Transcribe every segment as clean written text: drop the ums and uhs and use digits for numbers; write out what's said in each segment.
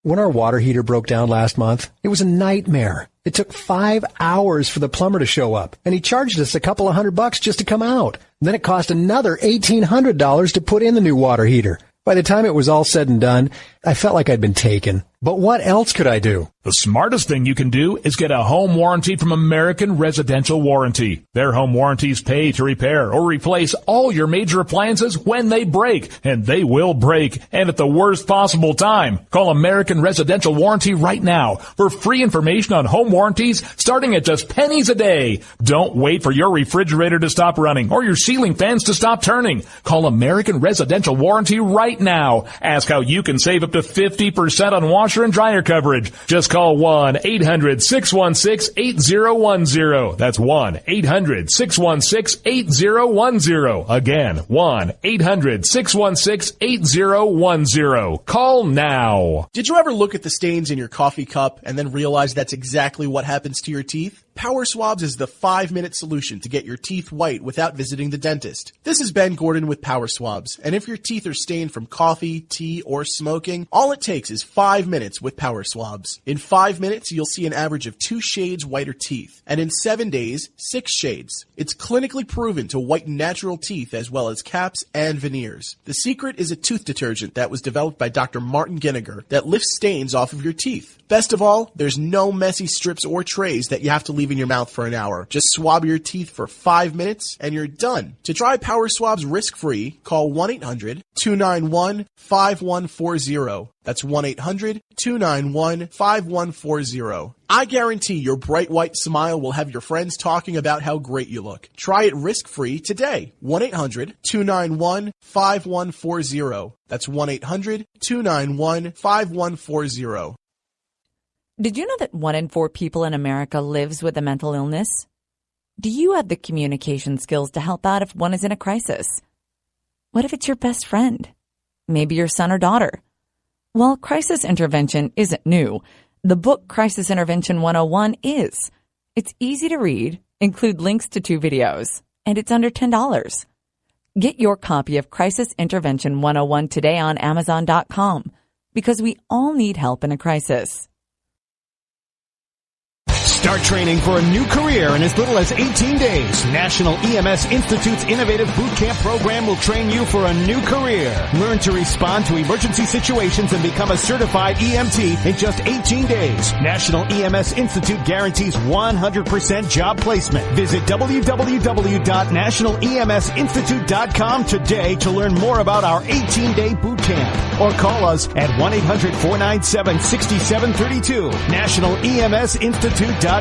When our water heater broke down last month, it was a nightmare. It took 5 hours for the plumber to show up, and he charged us a couple of $100 just to come out. And then it cost another $1,800 to put in the new water heater. By the time it was all said and done, I felt like I'd been taken. But what else could I do? The smartest thing you can do is get a home warranty from American Residential Warranty. Their home warranties pay to repair or replace all your major appliances when they break, and they will break, and at the worst possible time. Call American Residential Warranty right now for free information on home warranties starting at just pennies a day. Don't wait for your refrigerator to stop running or your ceiling fans to stop turning. Call American Residential Warranty right now. Ask how you can save up to 50% on washer and dryer coverage. Just call 1-800-616-8010. That's 1-800-616-8010. Again, 1-800-616-8010. Call now. Did you ever look at the stains in your coffee cup and then realize that's exactly what happens to your teeth? Power Swabs is the 5-minute solution to get your teeth white without visiting the dentist. This is Ben Gordon with Power Swabs, and if your teeth are stained from coffee, tea, or smoking, all it takes is 5 minutes with Power Swabs. In 5 minutes, you'll see an average of 2 shades whiter teeth, and in 7 days, 6 shades. It's clinically proven to whiten natural teeth as well as caps and veneers. The secret is a tooth detergent that was developed by Dr. Martin Ginniger that lifts stains off of your teeth. Best of all, there's no messy strips or trays that you have to leave in your mouth for an hour. Just swab your teeth for 5 minutes and you're done. To try Power Swabs risk-free, call 1-800-291-5140. That's 1-800-291-5140. I guarantee your bright white smile will have your friends talking about how great you look. Try it risk-free today. 1-800-291-5140. That's 1-800-291-5140. Did you know that 1 in 4 people in America lives with a mental illness? Do you have the communication skills to help out if one is in a crisis? What if it's your best friend? Maybe your son or daughter? Well, crisis intervention isn't new. The book Crisis Intervention 101 is. It's easy to read, include links to 2 videos, and it's under $10. Get your copy of Crisis Intervention 101 today on Amazon.com, because we all need help in a crisis. Start training for a new career in as little as 18 days. National EMS Institute's innovative boot camp program will train you for a new career. Learn to respond to emergency situations and become a certified EMT in just 18 days. National EMS Institute guarantees 100% job placement. Visit www.nationaleMSinstitute.com today to learn more about our 18-day boot camp. Or call us at 1-800-497-6732. NationalEMSinstitute.com.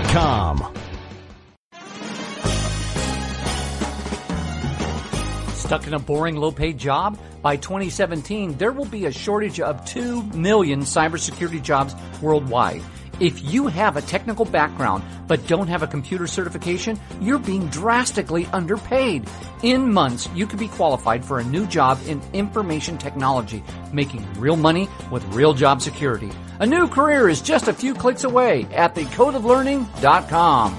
Stuck in a boring, low-paid job? By 2017, there will be a shortage of 2 million cybersecurity jobs worldwide. If you have a technical background but don't have a computer certification, you're being drastically underpaid. In months, you could be qualified for a new job in information technology, making real money with real job security. A new career is just a few clicks away at thecodeoflearning.com.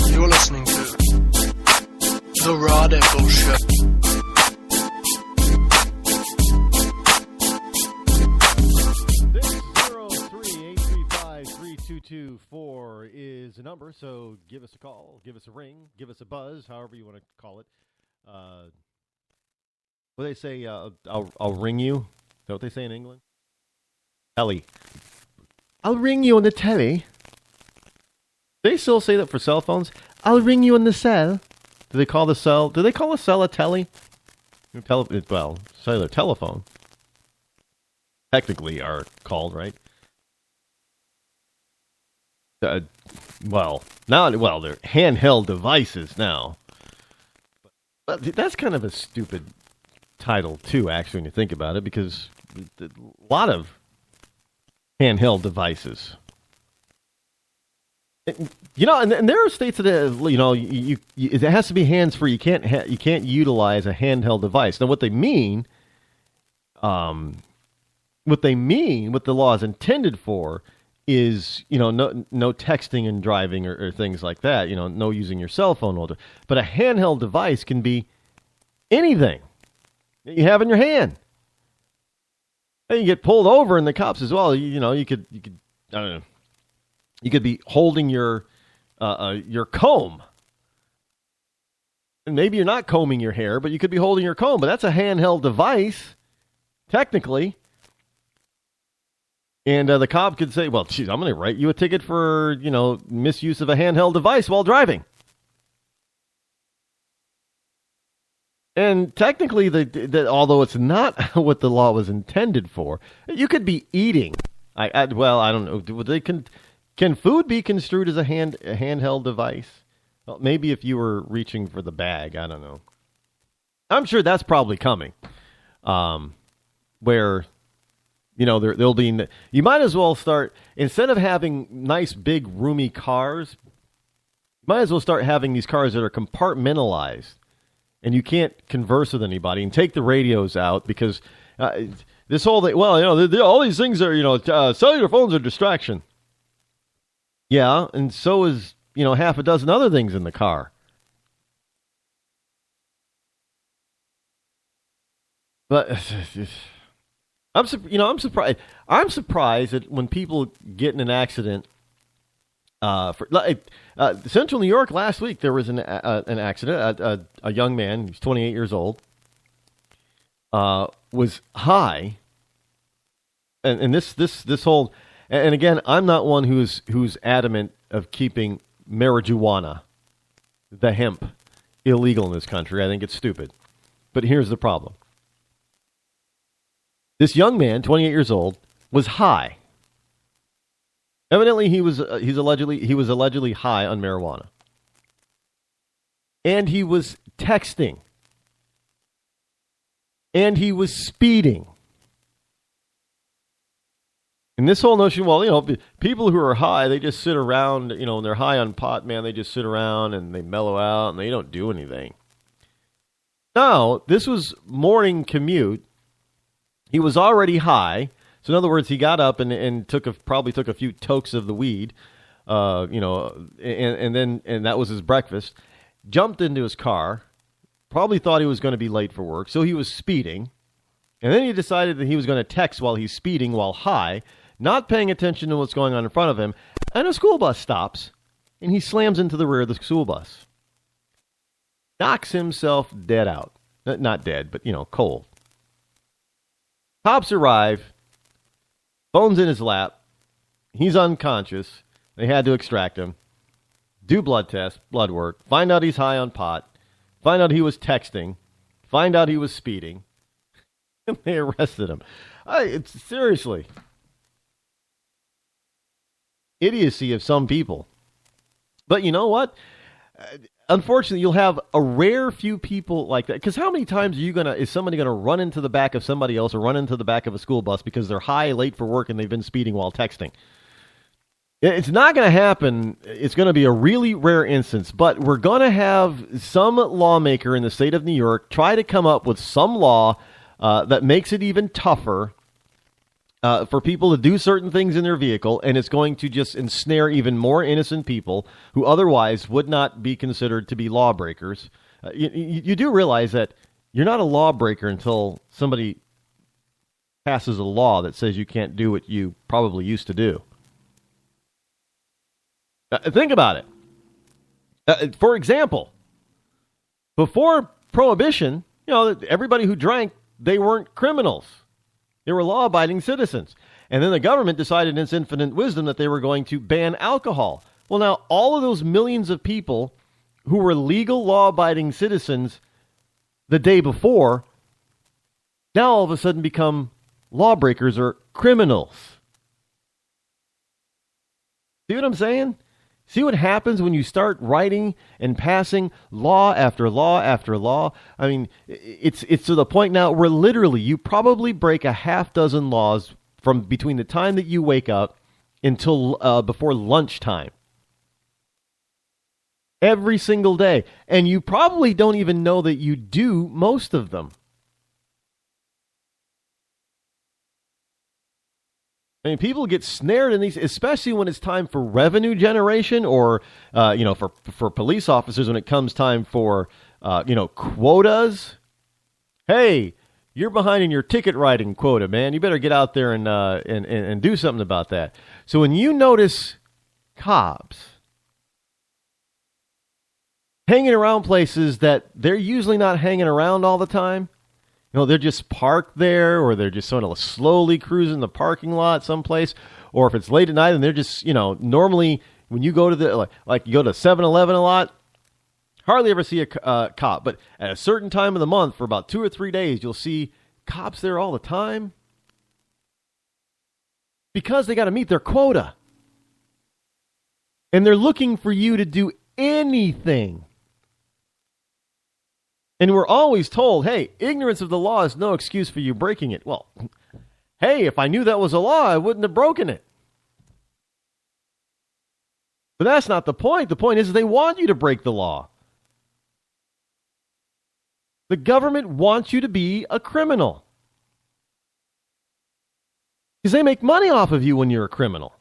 You're listening to The Rod Eccles Show. Is a number, so give us a call, give us a ring, give us a buzz, however you want to call it. What do they say? I'll ring you. Is that what they say in England? Telly. I'll ring you on the telly. Do they still say that for cell phones? I'll ring you on the cell. Do they call the cell? Do they call a cell a telly? Well, cellular telephone. Technically are called, right? They're handheld devices now. But that's kind of a stupid title, too, actually, when you think about it, because a lot of handheld devices. You know, and there are states that it has to be hands free. You can't utilize a handheld device. Now, what the law is intended for is no texting and driving or things like that. No using your cell phone. But a handheld device can be anything that you have in your hand. And you get pulled over, and the cops as well. You could I don't know. You could be holding your comb. And maybe you're not combing your hair, but you could be holding your comb. But that's a handheld device, technically. And the cop could say, well, geez, I'm going to write you a ticket for, misuse of a handheld device while driving. And technically, although it's not what the law was intended for, you could be eating. I don't know. Can food be construed as a handheld device? Well, maybe if you were reaching for the bag, I don't know. I'm sure that's probably coming. Where, there'll be. You might as well start, instead of having nice, big, roomy cars, you might as well start having these cars that are compartmentalized, and you can't converse with anybody, and take the radios out, because this whole thing. Well, all these things are, cellular phones are distraction. Yeah, and so is, half a dozen other things in the car. But I'm surprised. I'm surprised that when people get in an accident, Central New York last week there was an accident. A young man, he's 28 years old, was high, and this whole. And again, I'm not one who's adamant of keeping marijuana, the hemp, illegal in this country. I think it's stupid. But here's the problem. This young man, 28 years old, was high. Evidently, he was allegedly high on marijuana. And he was texting. And he was speeding. And this whole notion, people who are high, they just sit around, and they're high on pot, man, they just sit around and they mellow out and they don't do anything. No, this was morning commute. He was already high. So in other words, he got up and probably took a few tokes of the weed, and that was his breakfast. Jumped into his car, probably thought he was going to be late for work, so he was speeding. And then he decided that he was going to text while he's speeding while high, not paying attention to what's going on in front of him, and a school bus stops, and he slams into the rear of the school bus. Knocks himself dead out. Not dead, but, cold. Cops arrive, phone's in his lap, he's unconscious, they had to extract him, do blood tests, blood work, find out he's high on pot, find out he was texting, find out he was speeding, and they arrested him. It's seriously idiocy of some people. But you know what? Unfortunately, you'll have a rare few people like that. Because how many times is somebody going to run into the back of somebody else or run into the back of a school bus because they're high, late for work, and they've been speeding while texting? It's not going to happen. It's going to be a really rare instance. But we're going to have some lawmaker in the state of New York try to come up with some law that makes it even tougher for people to do certain things in their vehicle, and it's going to just ensnare even more innocent people who otherwise would not be considered to be lawbreakers. You do realize that you're not a lawbreaker until somebody passes a law that says you can't do what you probably used to do. Think about it. For example, before Prohibition, everybody who drank, they weren't criminals. They were law-abiding citizens. And then the government decided in its infinite wisdom that they were going to ban alcohol. Well, now, all of those millions of people who were legal law-abiding citizens the day before now all of a sudden become lawbreakers or criminals. See what I'm saying? See what happens when you start writing and passing law after law after law? I mean, it's to the point now where literally you probably break a half dozen laws from between the time that you wake up until before lunchtime. every single day. And you probably don't even know that you do most of them. I mean, people get snared in these, especially when it's time for revenue generation or, for police officers when it comes time for, quotas. Hey, you're behind in your ticket writing quota, man. You better get out there and do something about that. So when you notice cops hanging around places that they're usually not hanging around all the time, they're just parked there, or they're just sort of slowly cruising the parking lot someplace, or if it's late at night and they're just, normally when you go to the, like you go to 7-Eleven a lot, hardly ever see a cop. But at a certain time of the month, for about 2 or 3 days, you'll see cops there all the time because they got to meet their quota. And they're looking for you to do anything. And we're always told, hey, ignorance of the law is no excuse for you breaking it. Well, hey, if I knew that was a law, I wouldn't have broken it. But that's not the point. The point is they want you to break the law. The government wants you to be a criminal. Because they make money off of you when you're a criminal.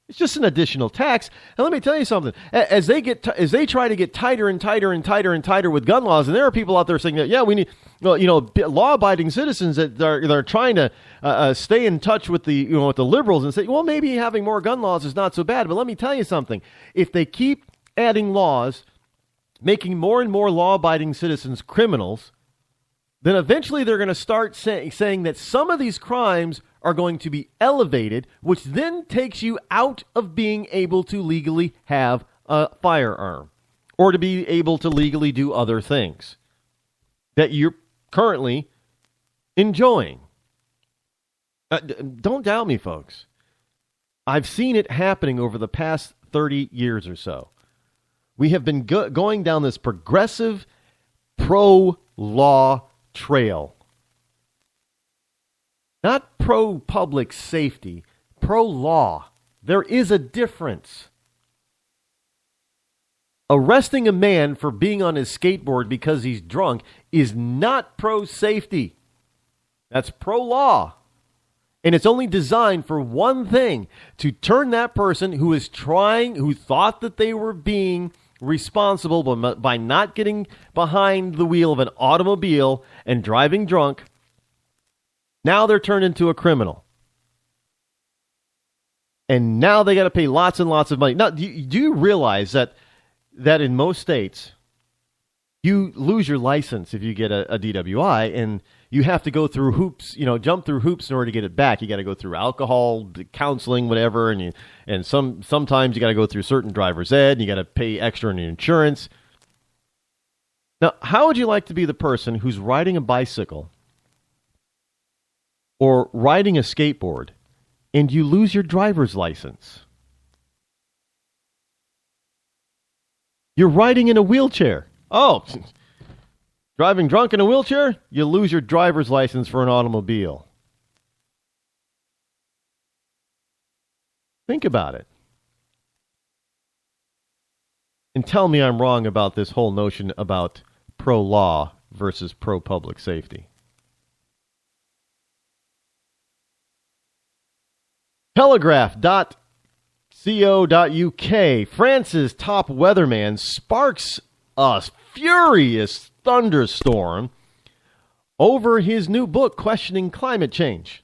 It's just an additional tax. And let me tell you something. As they try to get tighter and tighter and tighter and tighter with gun laws, and there are people out there saying that, yeah, we need, law-abiding citizens that are trying to stay in touch with with the liberals and say, well, maybe having more gun laws is not so bad. But let me tell you something. If they keep adding laws, making more and more law-abiding citizens criminals, then eventually they're going to start saying that some of these crimes are going to be elevated, which then takes you out of being able to legally have a firearm or to be able to legally do other things that you're currently enjoying. Don't doubt me, folks. I've seen it happening over the past 30 years or so. We have been going down this progressive pro-law trail. Not pro-public safety, pro-law. There is a difference. Arresting a man for being on his skateboard because he's drunk is not pro-safety. That's pro-law. And it's only designed for one thing, to turn that person who thought that they were being responsible by not getting behind the wheel of an automobile and driving drunk. Now they're turned into a criminal. And now they got to pay lots and lots of money. Now, do you realize that in most states, you lose your license if you get a DWI, and you have to go through hoops, jump through hoops in order to get it back. You got to go through alcohol, counseling, whatever, and sometimes you got to go through certain driver's ed, and you got to pay extra on your insurance. Now, how would you like to be the person who's riding a bicycle or riding a skateboard, and you lose your driver's license? You're riding in a wheelchair. Oh, driving drunk in a wheelchair, you lose your driver's license for an automobile. Think about it. And tell me I'm wrong about this whole notion about pro-law versus pro-public safety. Telegraph.co.uk. France's top weatherman sparks a furious thunderstorm over his new book questioning climate change.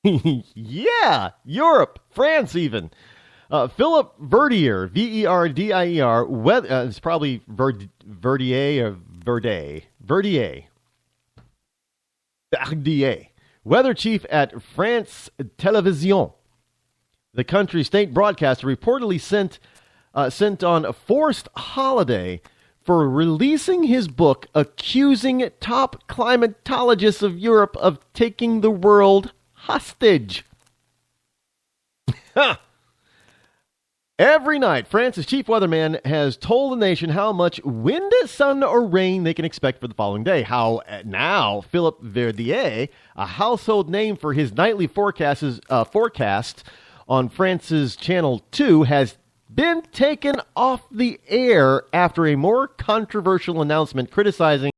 Yeah, Europe, France even. Philip Verdier, Verdier, it's probably Verdier or Verdier, weather chief at France Télévision. The country's state broadcaster reportedly sent on a forced holiday for releasing his book accusing top climatologists of Europe of taking the world hostage. Every night, France's chief weatherman has told the nation how much wind, sun, or rain they can expect for the following day. How now, Philip Verdier, a household name for his nightly forecast on France's Channel 2, has been taken off the air after a more controversial announcement criticizing